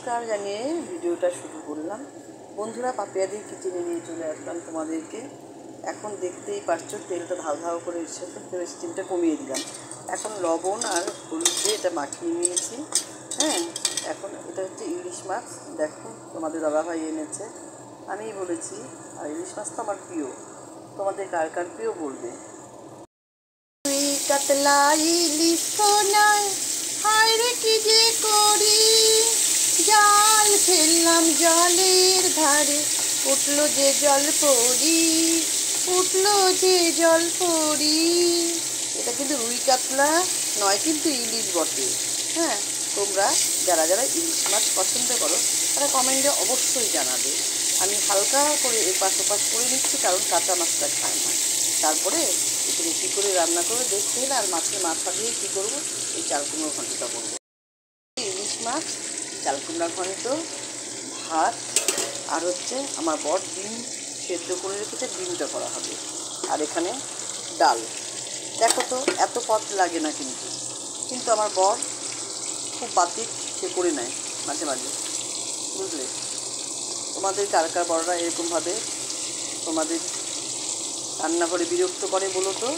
নমস্কার জানিয়ে ভিডিওটা শুরু করলাম। বন্ধুরা, পাপিয়াদি কিচেনে নিয়ে চলে আসলাম তোমাদেরকে। এখন দেখতেই পাচ্ছ তেলটা ধাও ধাও করে এসেছে, তো স্টিমটা কমিয়ে দিলাম। এখন লবণ আর হলুদ দিয়ে এটা মাখিয়ে নিয়েছি। হ্যাঁ, এখন এটা হচ্ছে ইলিশ মাছ। দেখো, তোমাদের দাদাভাই এনেছে, আমিই বলেছি। আর ইলিশ মাছ তো আমার প্রিয়, তোমাদের কার কার প্রিয় বলবে। কাতলা ইলিশ কোনায় হায় রে কি যে করি, জাল ফেললাম জলের ধারে, উঠলো যে জল পড়ি, উঠলো যে জল পড়ি। এটা কিন্তু রুই কাতলা নয়, কিন্তু ইলিশ বটে। হ্যাঁ, তোমরা যারা যারা ইলিশ মাছ পছন্দ করো তারা কমেন্টে অবশ্যই জানাবে। আমি হালকা করে এপাশ ওপাশ করে নিচ্ছি, কারণ কাঁচা মাছটা খায় না। তারপরে এখানে কী করে রান্না করে দেখতে হলে আর মাছের মাথা দিয়ে কী করবো, এই চাল কুমড়ো ঘন্টটা করবো। ইলিশ মাছ, চাল কুমড়া ঘন্ট, ভাত, আর হচ্ছে আমার বর ডিম সেদ্ধ করে রেখেছে, ডিমটা করা হবে। আর এখানে ডাল। দেখো তো, এত পথ লাগে না কিন্তু, কিন্তু আমার বর খুব বাতিক, সে করে নেয় মাঝে মাঝে, বুঝলে। তোমাদের কার কার বড়রা এরকমভাবে তোমাদের রান্নাঘরে বিরক্ত করে বলো তো?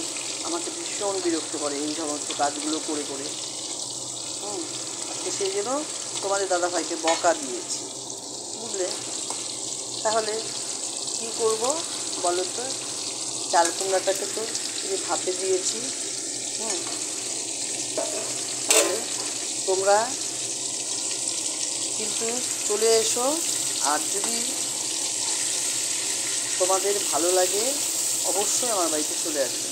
আমাকে ভীষণ বিরক্ত করে এই সমস্ত কাজগুলো করে করে। আজকে সেই জন্য তোমাদের দাদাভাইকে বকা দিয়েছি, বুঝলে। তাহলে কী করব বলো তো? চাল কুমড়াটাকে তো ভাপে দিয়েছি। তাহলে তোমরা কিন্তু চলে এসো, আর যদি তোমাদের ভালো লাগে অবশ্যই আমার বাড়িতে চলে আসবে।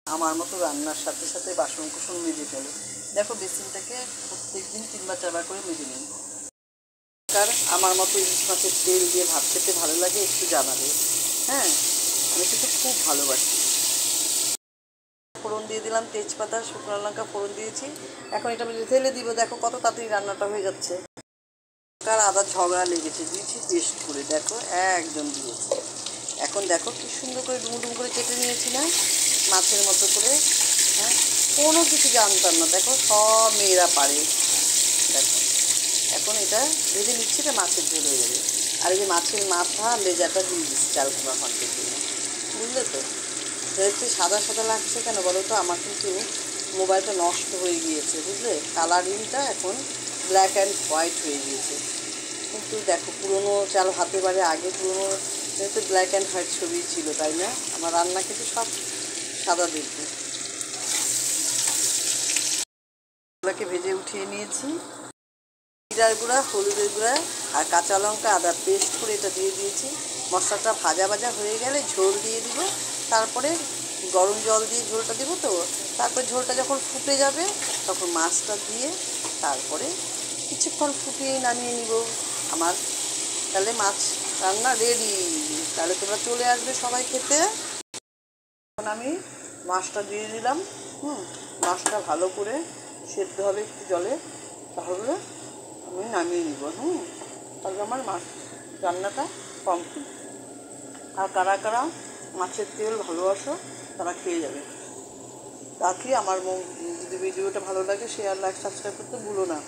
আমার মতো রান্নার সাথে সাথে বাসন কুসন মেজে ফেলো। দেখো, বেসিনটাকে প্রত্যেক দিন 3 বা 4 বার করে মেজে নিন। আর আমার মতো ইলিশ মাছের তেল দিয়ে ভাত খেতে ভালো লাগে একটু জানাবে। হ্যাঁ, আমি কিন্তু খুব ভালোবাসি। ফোড়ন দিয়ে দিলাম, তেজপাতা, শুকনো লঙ্কা ফোড়ন দিয়েছি। এখন এটা আমি ঢেলে দিব। দেখো কত তাড়াতাড়ি রান্নাটা হয়ে যাচ্ছে। আর আদা ঝগড়া লেগেছে, দিয়েছি পেস্ট করে, দেখো একদম দিয়েছি। এখন দেখো কি সুন্দর করে ডুমুডুম করে কেটে নিয়েছি না, মাছের মতো করে। হ্যাঁ, কোনো কিছু জানতাম না, দেখো সব মেয়েরা পারে। দেখো এখন এটা ভেজে নিচ্ছি, এটা মাছের ঝোল হয়ে যাবে। আর এই যে মাছের মাথা লেজাটা দিয়ে দিচ্ছি চাল কুমড়া ঘন্টের জন্য, বুঝলে তো। একটু সাদা সাদা লাগছে কেন বলো তো? আমার কিন্তু মোবাইলটা নষ্ট হয়ে গিয়েছে, বুঝলে। কালারিংটা এখন ব্ল্যাক অ্যান্ড হোয়াইট হয়ে গিয়েছে। কিন্তু দেখো, পুরোনো চাল হাতে বারে আগে পুরোনো যেহেতু ব্ল্যাক অ্যান্ড হোয়াইট ছবি ছিল, তাই না? আমার রান্না কিন্তু সব সাদা দেখবে। এগুলোকে ভেজে উঠিয়ে নিয়েছি। জিরার গুঁড়া, হলুদের গুঁড়া আর কাঁচা লঙ্কা আদা পেস্ট করে এটা দিয়ে দিয়েছি। মশলাটা ভাজা ভাজা হয়ে গেলে ঝোল দিয়ে দিব। তারপরে গরম জল দিয়ে ঝোলটা দিব, তো তারপরে ঝোলটা যখন ফুটে যাবে তখন মাছটা দিয়ে তারপরে কিছুক্ষণ ফুটিয়ে নামিয়ে নিব। আমার তাহলে মাছ রান্না রেডি। তাহলে তোমরা চলে আসবে সবাই খেতে। এখন আমি মাছটা দিয়ে দিলাম। মাছটা ভালো করে সেদ্ধ হবে একটু জলে, তাহলে আমি নামিয়ে নিব। তাহলে আমার মাছ রান্নাটা কমপ্লিট। আর কারা কারা মাছের তেল ভালোবাসো তারা খেয়ে যাবে। তাকে আমার যদি ভিডিওটা ভালো লাগে শেয়ার, লাইক, সাবস্ক্রাইব করতে ভুলো না।